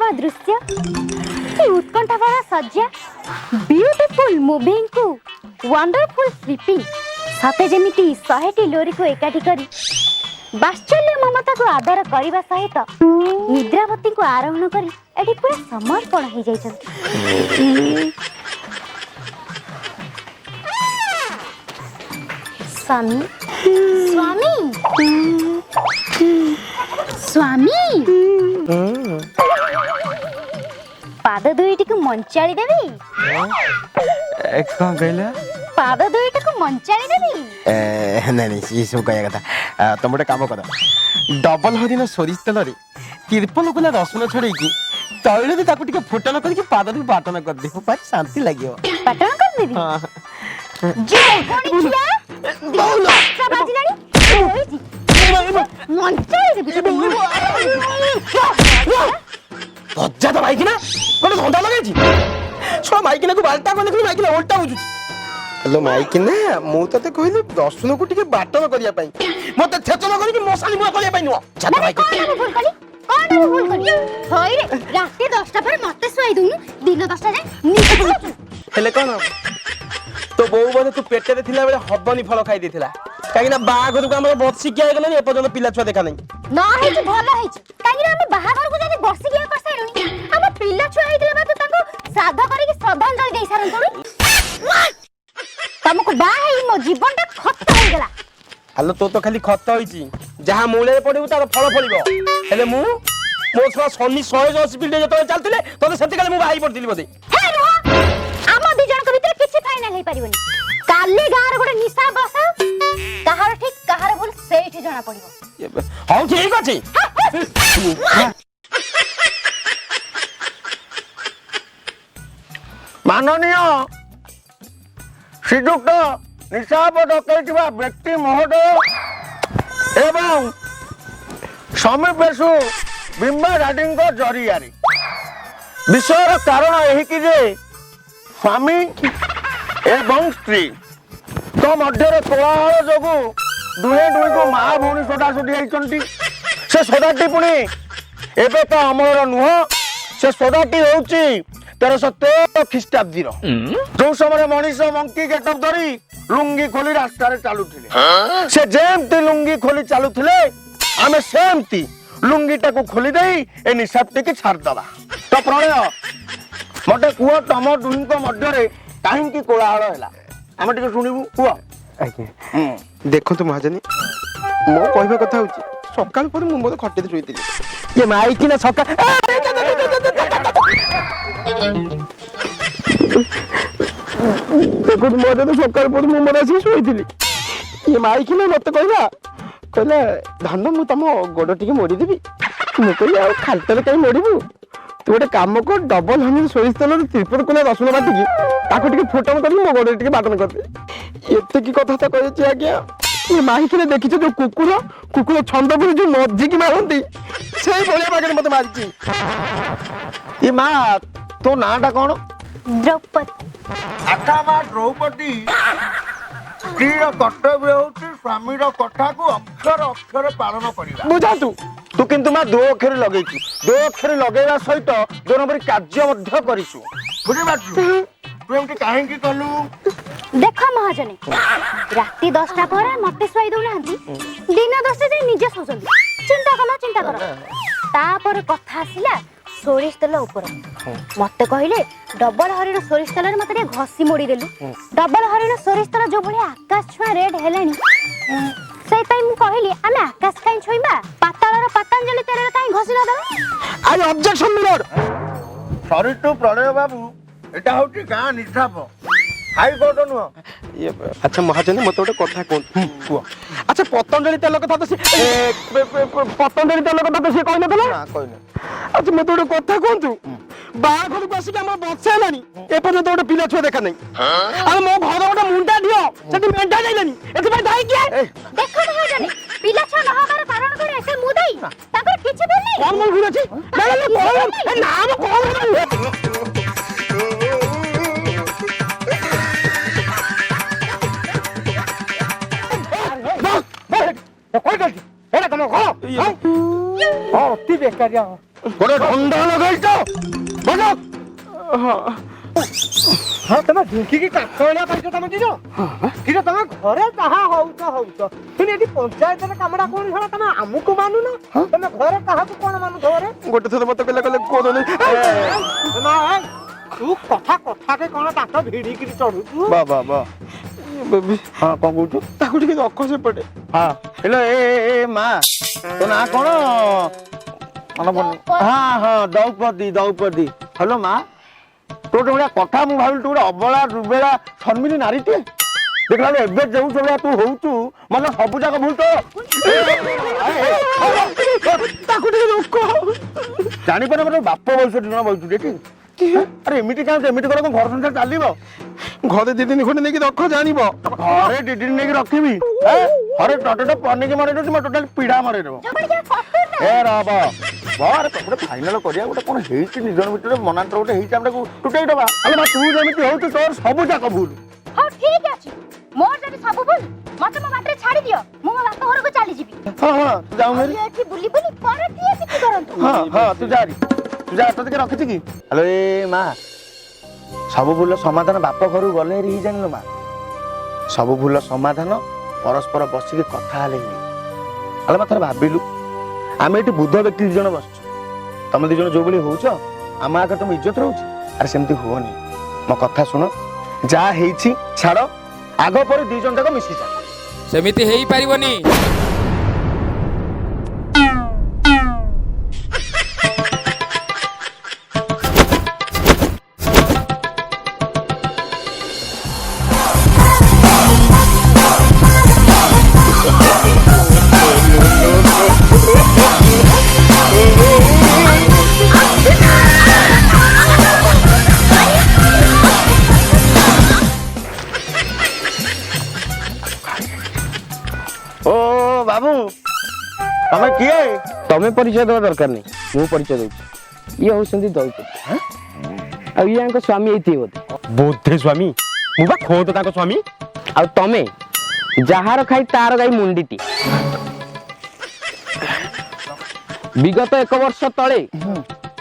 मनोरम दृश्य उत्कंठा भरा सज्जा ब्यूटीफुल मुविंग को वंडरफुल स्लीपिंग सते जेमिति 100टी लोरी को एकाठी करी बात्सल्य ममता को आदर करने सहित निद्रावती को आरोहण करी एटी पूरा समर्पण हो जाइछन। स्वामी स्वामी स्वामी पाद दुईटी को मंचाली देवी कौन कहला पाद दुईटी को मंचाली देवी नहीं ये सब कहया कथा तुम गोटे काम कर डबल हरिन सोरिष तेल तिरपल गुला रसुण छड़े तैल ताको टिके फुटन करके पाद भी बाटन कर दे भाई शांति लागियो पाटन कर देवी जे कोनी छिला बोलो सब बाजिलानी मंचाली देवी लज्जा तो माइकिना कोन धंदा लगाई छो माइकिना को बाल्टा कोन देखि माइकिना उल्टा हो हेलो माइकिना मु तते कहली रसुण को टिके बाटन करिया पई मते छेचन करी मसाली मुआ करिया पई नुवा छाता भाई भूल कली कोन भूल कली होय रे राती 10टा पर मते सुआई दुनु दिन 10टा जाय नीचे हेले कोन तो बोउ बने तू पेटे रे थिला बेले हबनी फल खाई देथिला काई ना बाघर को हमर बत्सी किया गेलनी ए पर्यंत पिला छुआ देखा नहीं ना है कि भलो है काई ना हम बाहागर को जदी बर्षी किया कर साइलनी हम पिला छुआ हेतिला बा तू ताको श्राद्ध करी कि श्रद्धांजलि देई सारन तोड़ी तुमको बा है मो जीवन ता खत्म हो गेला हलो तो खाली खत होईची जहां मूले पड़िबो तार फल फलिबो हेले मु मो छुआ सन्नी 180 स्पीड जतो चलतिले तो सेति काले मु भाई पड़तिली बदे हे रुहा आम दी जण के भीतर किछि फाइनल हे परिबनी काली गार गोटे निशा बसा कहार ठीक कहार भूल सेठी जणा पड़िबो हां ठीक अछि माननीय श्रीजुक्त निशाब डकैतिबा व्यक्ति महोदय एवं समीपेशु बिंबा राडिंग जरियारी विषयर कारण यही कि जे स्वामी एवं स्त्री तो मध्य कोलाहल जोगु दुहे दुई को माँ भौणी सोडासोडी होती से सोडाटी पुणी एबे तो अमर नुह से सोडाटी होउची 1313 ख्रीष्टाब्दी जो समय मनीष मंकी गेटअप धरी लुंगी खोली रास्ता रे चालुथिले से जेमती लुंगी खोली चालुथिले आमे सेमती लुंगी टाको खोली देई ए निशाप्ती की छाड़ दबा तो प्रणय मते कुह तम दुही को मध्य रे काहे की कोलाहल हैला आमे टिके सुनिबु कुह आज्ञा देखो महाजनी मो कहबा कथा होची सकाल पर मु मोर खट्टे शुइतिली ये माइकी ना सकाल देखो मोर तो सकाल पर मु मोर आसी शुइतिली ये माइकी ना मते कहला कहला धान मु तम गोड़ टिके मोड़ी देबी मु कहली आ खालतरे काई मोड़ीबू तू गोटे काम कर डबल हनी सोरिष तेल त्रिपुर कोला रसुण बाटिकी ताको टिके फोटो करी मो गोड़ टिके बाटन कर दे एते की कथा त कहै छी आज्ञा ये माइकी ने देखिछ जो कुकुर छंदपुर जो मज्जी की मारंती सेही भलिया बागरे मते मारची ये मां तो नाटा कोन द्रौपदी आका मां द्रौपदी स्त्रीर कर्तव्य होची स्वामीर कथा को अक्षर अक्षर पालन करिबा बुझा तू किंतु मां दो अक्षर लगेची दो अक्षर लगेवा सहित दो नंबर कार्य मध्य करिसु बुझिबातु तू एमती काहे की कलु देख महाजने राती 10टा पर मते सुआई दउ नांती दिन 10टा जाय निजे सोचंदी चिंता कर तापर कथा आसिला सोरिष तेल ऊपर मते कहले डबल हरिण सोरिष तेल रे मते घसी मोड़ी देलु डबल हरिण सोरिष तेल जो भली आकाश छुआ रेड हेलानी सेई पई मु कहली आमे आकाश काई छोइबा पाताल रो पतंजलि तेल रे काई घसी न दउ आई objection milord sorry to Pranay Babu एटा होची गां निशाप हाई कोर्ट नुह ये अच्छा महाजन मत गोटे कथा कहू अच्छा पतंजलि तेल कथा तो पतंजलि तेल कथा तो से कहन देला ना कहने अच्छा मत गोटे कथा कहतु बाघर को आसिक हमर बच्चा हेलानी ए पर्यंत गोटे पिला छुआ देखा नहीं आ मो घर गोटे मुंडा दियो सेठी मेंढा जाइलानी एथि भाई दाई के देखो महाजने पिला छुआ न हबार कारण करे से मुदाई ताकर किछि बोल नहीं कौन बोल अछि ना ना कौन कोई गलती एला तुम कहो हां अति बेकारिया ଗୋଟେ ଧନ୍ଦା ଲଗେଇଛ ବସ। ହଁ ତମେ ଢୁଙ୍କିକି କାଠ ଭଳିଆ ପାଇଛ ତମେ ଦିନ କିନ୍ତୁ ତମେ ଘରେ ଯାହା ହଉଛ କିନ୍ତୁ ଏଠି ପଞ୍ଚାୟତରେ କାମଟା କଣ ହେଲା ତମେ ଆମକୁ ମାନୁନ ତମେ ଘରେ କାହାକୁ କଣ ମାନୁଛ ଘରେ ଗୋଟେ ଥର ମତେ କହିଲେ କହୁଛନ୍ତି ତୁ କଥାକେ କଣ ଦାନ୍ତ ଭିଡିକିରି ଚଢୁଛୁ ବାବା ବା ହଁ କଣ କହୁଛୁ ତାକୁ ଟିକେ ରଖ ସେପଟେ। ହଁ ହେଲୋ ଏ ମା ତୋ ନାଁ କଣ ମନେ ପଡୁନି। ହଁ ହଁ ଦ୍ରୌପଦୀ ହ୍ୟାଲୋ ମା ତୋ ଗୋଟେ ଭଳିଆ କଥା ମୁଁ ଭାବିଲି ତୁ ଗୋଟେ ଅବଳା ଦୁର୍ବେଳା ଶର୍ମିନୀ ନାରୀଟିଏ ଦେଖିଲା ବେଳୁ ଏବେ ଯେଉଁ ଭଳିଆ ତୁ ହଉଛୁ ମାନେ ସବୁ ଯାକ ଭୁଲ ତ ତାକୁ ଟିକେ ରୋକ। ଜାଣିପାରେ ମୋର ବାପ ବୟସ ଜଣ ବୟସ ଏଠି ଆରେ ଏମିତି କାହିଁ ଏମିତି କଲେ ଘର ସଂସାର ଚାଲିବ। ଘରେ 2 ଦିନ ଖଣ୍ଡେ ନେଇକି ରଖ ଜାଣିବ। ଘରେ 2 ଦିନ ନେଇକି ରଖିବି ଘରେ ଟଟେ ପନିକି ମରେଇ ଦଉଛି ମୋ ଟୋଟାଲି ପିଢା ମରେଇ ଦେବ। ଏ ରବ ଘରେ ଗୋଟେ ଫାଇନାଲ କରିବା ଗୋଟେ କଣ ହେଇଛି ନିଜ ଭିତରେ ମନାନ୍ତର ଗୋଟେ ହେଇଛି ଆମେ ତାକୁ ଟୁଟେଇ ଦବା। ଆରେ ମା ତୁ ଯେମିତି ହଉଛୁ ତୋର ସବୁ ଯାକ ଭୁଲ। ହଉ ଠିକ ଅଛି ମୋର ଯଦି ସବୁ ଭୁଲ ମତେ ମୋ ବାଟରେ ଛାଡି ଦିଅ ମୁଁ ମୋ ବାପା ଘରକୁ ଚାଲିଯିବି। ହଁ ହଁ ତୁ ଯାଉ ଆଉ ଏଠି ବୁଲି ବୁଲି ପରେ କିଏ କିଛି କରନ୍ତୁ। ହଁ ତୁ ଯା ତୋତେ କିଏ ରଖିଛି କି। ହ୍ୟାଲୋ ଏ ମା ସବୁ ଭୁଲ ସମାଧାନ ବାପ ଘରକୁ ଗଲେ ହେରି ହେଇ ଜାଣିଲ ମା ସବୁ ଭୁଲ ସମାଧାନ ପରସ୍ପର ବସିକି କଥା ହେଲେ ହିଁ। ଆଲୋ ମା ଥରେ ଭାବିଲୁ ଆମେ ଏଠି ବୁଦ୍ଧ ବ୍ୟକ୍ତି 2 ଜଣ ବସିଛୁ ତମେ 2 ଜଣ ଯୋଉଭଳି ହଉଛ ଆମ ଆଗରେ ତମ ଇଜ୍ଜତ ରହୁଛି। ଆରେ ସେମିତି ହୁଅନି ମୋ କଥା ଶୁଣ ଯାହା ହେଇଛି ଛାଡ ଆଗ ପରେ 2 ଜଣ ଯାକ ମିଶି ଯା। ସେମିତି ହେଇପାରିବନି। ଓ ବାବୁ ତମେ କିଏ? ତମେ ପରିଚୟ ଦେବା ଦରକାର ନାହିଁ ମୁଁ ପରିଚୟ ଦଉଛି। ଇଏ ହଉଛନ୍ତି ଦ୍ରୌପଦୀ ଆଉ ଇଏଙ୍କ ସ୍ୱାମୀ ହେଇଥିବେ ବୋଧେ। ବୋଧେ ସ୍ୱାମୀ ମୁଁ ବା ଖୋଦ ତାଙ୍କ ସ୍ୱାମୀ। ଆଉ ତମେ ଯାହାର ଖାଇ ତାର ଗାଈ ମୁଣ୍ଡିଟି। ବିଗତ 1 ବର୍ଷ ତଳେ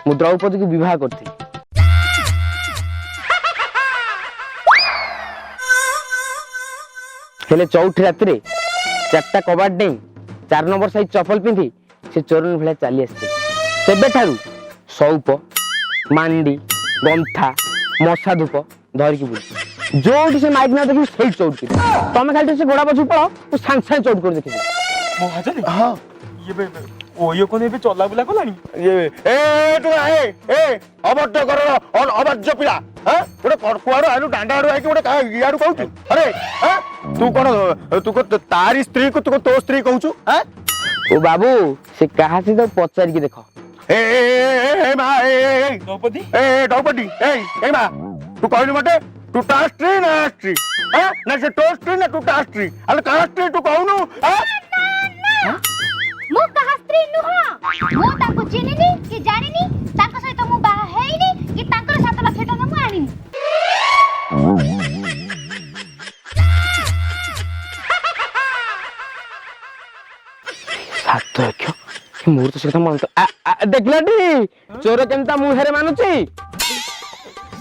ମୁଁ ଦ୍ରୌପଦୀକୁ ବିବାହ କରିଥିଲି। ହେଲେ 4ଠି ରାତିରେ 4ଟା କବାଟ ଡେଇଁ 4 ନମ୍ବର ସାଇଜ ଚପଲ ପିନ୍ଧି ସେ ଚୋରଣୀ ଭଳିଆ ଚାଲି ଆସିଥିଲେ। ସେବେଠାରୁ ସଉପ ମାଣ୍ଡି ଗନ୍ଥା ମଶା ଧୂପ ଧରିକି ବୁଲି ଯୋଉଠି ସେ ମାଇକ୍ ନା ଦେଖିବି ସେଇଠି ଚଉଟ କରି ତମେ ଖାଲି ସେ ଗୋଡା ପଛକୁ ପଳ ମୁଁ ସାଙ୍ଗେ ସାଙ୍ଗେ ଚଉଟ କରି ଦେଖିବି। ହଁ ଇଏ କଣ ଏବେ ଚଲା ବୁଲା କଲାଣି? ଅଭଦ୍ର ଘରର ଅବାଜ୍ୟ ପିଲା ଗୋଟେ କୁଆଡୁ ଆଇଲୁ ଦାଣ୍ଡା ଆଡୁ ଆଇକି ଗୋଟେ ଇଆଡୁ କହୁଛୁ। ଆରେ ତୁ ତାରି ସ୍ତ୍ରୀ କୁ ତୋ ସ୍ତ୍ରୀ କହୁଛୁ। ଓ ବାବୁ ସେ କାହା ସହିତ ପଚାରିକି ଦେଖ। ଦ୍ରୌପଦୀ ଦ୍ରୌପଦୀ ଏଇ ମା ତୁ କହିଲୁ ମତେ ତୁ ତା ସ୍ତ୍ରୀ ନା ସ୍ତ୍ରୀ ନା ସେ ତୋ ସ୍ତ୍ରୀ ନା ତୁ ତା ସ୍ତ୍ରୀ ଆଲେ କାହା ସ୍ତ୍ରୀ ତୁ କହୁନୁ। ମୁଁ କାହା ସ୍ତ୍ରୀ ନୁହଁ ମୁଁ ତାଙ୍କୁ ଚିହ୍ନିନି କି ଜାଣିନି ତାଙ୍କ ସହିତ ମୁଁ ବାହା ହେଇନି କି ତାଙ୍କର 7 ଲକ୍ଷ ଟଙ୍କା ମୁଁ ଆଣିନି। 7 ଲକ୍ଷ ମୋର ତ ସେ କଥା ମନ ଦେଖିଲାଟି ଚୋର କେମିତି ତା ମୁହଁରେ ମାନୁଛି।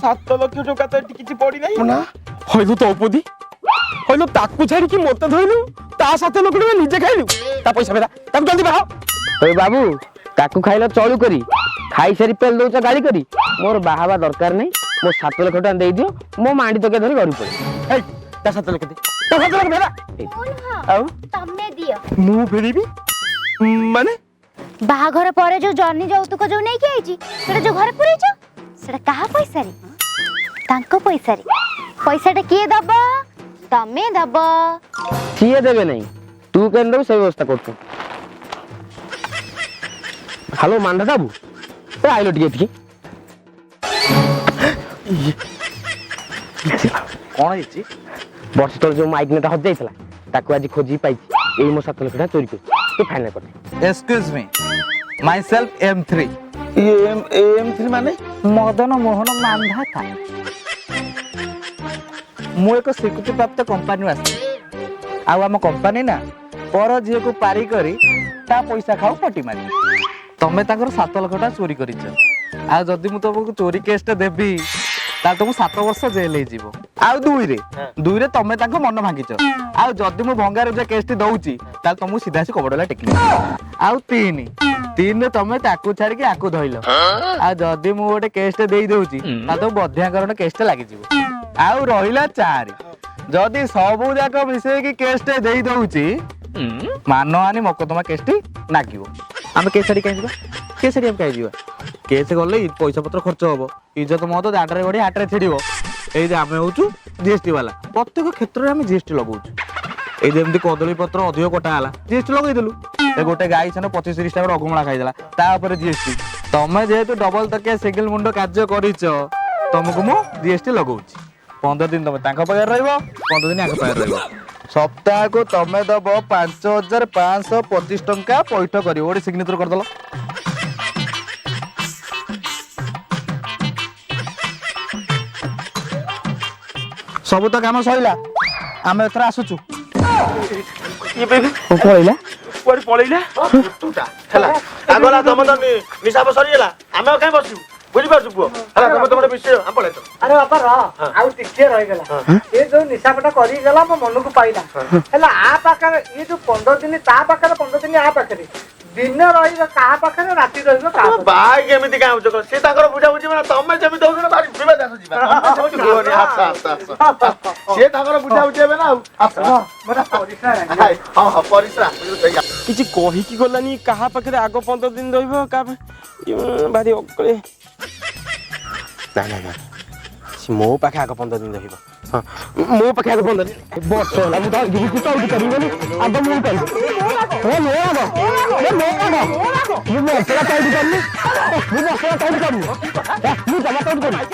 7 ଲକ୍ଷ ଟଙ୍କା ତ ଏଠି କିଛି ପଡିନାହିଁ। ହଇଲୁ ଦ୍ରୌପଦୀ ହଇଲୁ ତାକୁ ଛାଡିକି ମତେ ଧଇଲୁ ତା 7 ଲକ୍ଷ ଟଙ୍କା ନିଜେ ଖାଇଲୁ ତା ପଇସା ଫେରା ତାକୁ ଜଲ୍ଦି ବାହା। ହଇ ବାବୁ ତାକୁ ଖାଇଲ ଚଳୁ କରି ଖାଇସାରି ପେଲ ଦଉଛ ଗାଳି କରି ମୋର ବାହାବା ଦରକାର ନାହିଁ। ମୋ 7 ଲକ୍ଷ ଟଙ୍କା ଦେଇଦିଅ ମୋ ମାଣ୍ଡି ତକେ ଧରି ଘରକୁ ପଳେଇ। ହେଇ ତା 7 ଲକ୍ଷ ଦେ ତା 7 ଲକ୍ଷ ଫେରା। ଆଉ ତମେ ଦିଅ ମୁଁ ଫେରିବି ମାନେ ବାହାଘର ପରେ ଯୋଉ ଜର୍ଣ୍ଣି ଯୌତୁକ ଯୋଉ ନେଇକି ଆଇଛି ସେଟା ଯୋଉ ଘରେ ପୁରେଇଛ ସେଟା କାହା ପଇସାରେ ତାଙ୍କ ପଇସାରେ ପଇସାଟା କିଏ ଦବ ତମେ ଦବ। ସିଏ ଦେବେ ନାହିଁ ତୁ କେন ଦେବୁ ସେଇ ବ୍ୟବସ୍ଥା କରୁଛୁ। ହ୍ୟାଲୋ ମାଣ୍ଡା ବାବୁ ଆଇଲ ଟିକେ ଏଠିକି। କଣ ହେଇଛି? ବର୍ଷ ତଳେ ଯୋଉ ମାଇକ୍ ନେଟା ହଜି ଯାଇଥିଲା ତାକୁ ଆଜି ଖୋଜି ପାଇଛି। ଏଇ ମୋ 7 ଲକ୍ଷ ଟଙ୍କା ଚୋରି କରିଛି ତୁ ଫାଇନାଲ କରିଦେ। Excuse me, myself M3 ଏମିତି ମାନେ ମଦନ ମୋହନ ମାନ୍ଧାତା। ମୁଁ ଏକ ସ୍ୱୀକୃତି ପ୍ରାପ୍ତ କମ୍ପାନୀରୁ ଆସିଛି। ଆଉ ଆମ କମ୍ପାନୀ ନା ପର ଝିଅକୁ ପାରି କରି ତା ପଇସା ଖାଉ ପଟି ମାରି। ତମେ ତାଙ୍କର 7 ଲକ୍ଷ ଟଙ୍କା ଚୋରି କରିଛ। ଆଉ ଯଦି ମୁଁ ତମକୁ ଚୋରି କେସ୍ ଟା ଦେବି ତାହେଲେ ତମକୁ 7 ବର୍ଷ ଜେଲ ହେଇଯିବ। ଆଉ ଦୁଇରେ ତମେ ତାଙ୍କ ମନ ଭାଙ୍ଗିଛ। ଆଉ ଯଦି ମୁଁ ଭଙ୍ଗାରୁଜା କେସ୍ ଟି ଦଉଛି ତାହେଲେ ତମକୁ ସିଧା ଆସି କବଡଲା ଟେକି। ଆଉ ତିନିରେ ତମେ ତାକୁ ଛାଡିକି ଆକୁ ଧଇଲ। ଆଉ ଯଦି ମୁଁ ଗୋଟେ କେସ୍ ଟେ ଦେଇ ଦଉଛି ତାହେଲେ ତମକୁ ବଧ୍ୟାକରଣ କେସ୍ ଟେ ଲାଗିଯିବ। ଆଉ ରହିଲା 4, ଯଦି ସବୁ ଯାକ ମିଶେଇକି କେସ୍ ଟେ ଦେଇ ଦଉଛି ମାନହାନି ମକଦ୍ଦମା କେସ୍ ଟି ଲାଗିବ। ଆମେ କେସ୍ ଛାଡି କାହିଁ ଯିବା? କେସ୍ ଛାଡି ଆମେ କାହିଁ ଯିବା? କେସ୍ ଗଲେ ପଇସା ପତ୍ର ଖର୍ଚ୍ଚ ହବ, ଇଜ୍ଜତ ମହତ ଦାଣ୍ଡରେ ଗଡି ହାଟରେ ଛିଡିବ। ଏଇ ଯେ ଆମେ ହଉଛୁ ଜିଏସଟି ବାଲା, ପ୍ରତ୍ୟେକ କ୍ଷେତ୍ରରେ ଆମେ ଜିଏସଟି ଲଗାଉଛୁ। ଏଇ ଯେମିତି କଦଳୀ ପତ୍ର ଅଧିକ କଟା ହେଲା ଜିଏସଟି ଲଗେଇଦେଲୁ। ଏ ଗୋଟେ ଗାଈ ଛେନା 25-30 ଟା ଅଘମଳା ଖାଇଦେଲା ତା ଉପରେ ଜିଏସଟି। ତମେ ଯେହେତୁ ଡବଲ ତକିଆ ସିଙ୍ଗଲ ମୁଣ୍ଡ କାର୍ଯ୍ୟ କରିଛ ତମକୁ ମୁଁ ଜିଏସଟି ଲଗାଉଛି। 15 ଦିନ ତମେ ତାଙ୍କ ପାଖରେ ରହିବ, 15 ଦିନ ଆଙ୍କ ପାଖରେ ରହିବ। ସପ୍ତାହକୁ ତମେ ଦବ 5525 ଟଙ୍କା ପଇଠ କରିବ। ଗୋଟେ ସିଗ୍ନେଚର କରିଦେଲ। ସବୁ ତ କାମ ସଇଲା, ଆମେ ଏଥର ଆସୁଛୁ। ପଳେଇଲା କୁଆଡେ ପଳେଇଲା ହେଲା। ଆଗଲା ତମ ତ ନିଶାପ ସରିଗଲା, ଆମେ ଆଉ କାହିଁ ବସିବୁ? ବୁଝିପାରୁଛୁ ପୁଅ? ହେଲା ତମେ ତମର ବିଷୟ ଆମେ ପଳେଇ। ଆରେ ବାପା ରହ, ଆଉ ଟିକେ ରହିଗଲା। ଏ ଯୋଉ ନିଶାପଟା କରିଗଲା ମୋ ମନକୁ ପାଇଲା। ହେଲା ଆ ପାଖରେ ଇଏ ଯୋଉ 15 ଦିନ ତା ପାଖରେ, 15 ଦିନ ଆ ପାଖରେ, ଦିନ ରହିବ କାହା ପାଖରେ, ରାତି ରହିବ କାହା ପାଖରେ। ବାହା କେମିତି କାହିଁ ହଉଛ? ସେ ତାଙ୍କର ବୁଝାବୁଝି ନା ତମେ ଯେମିତି ହଉଛ ଭାରି ବିବାଦ ଯିବା। ସିଏ ତାଙ୍କର ବୁଝାବୁଝି ହେବେ ନା। ଆଉ ପରିଶ୍ରା କିଛି କହିକି ଗଲାନି କାହା ପାଖରେ ଆଗ 15 ଦିନ ରହିବ କାହା ଭାରି ଅକଳେ। ନା ମୋ ପାଖେ ଆଗ 15 ଦିନ ରହିବ। ହଁ ମୋ ପାଖେ ଆଗ 15 ଦିନ ବର୍ଷ ହେଲା ମୁଁ ତ ଗିରିକୁ ଚାଉଠି କରିବନି। ଆଗ ମୁଁ କରିବି। ମୁଁ ମସଲା ଚାଉଠି କରିନି। ମୁଁ ଜମା ଚାଉଠି କରିନି।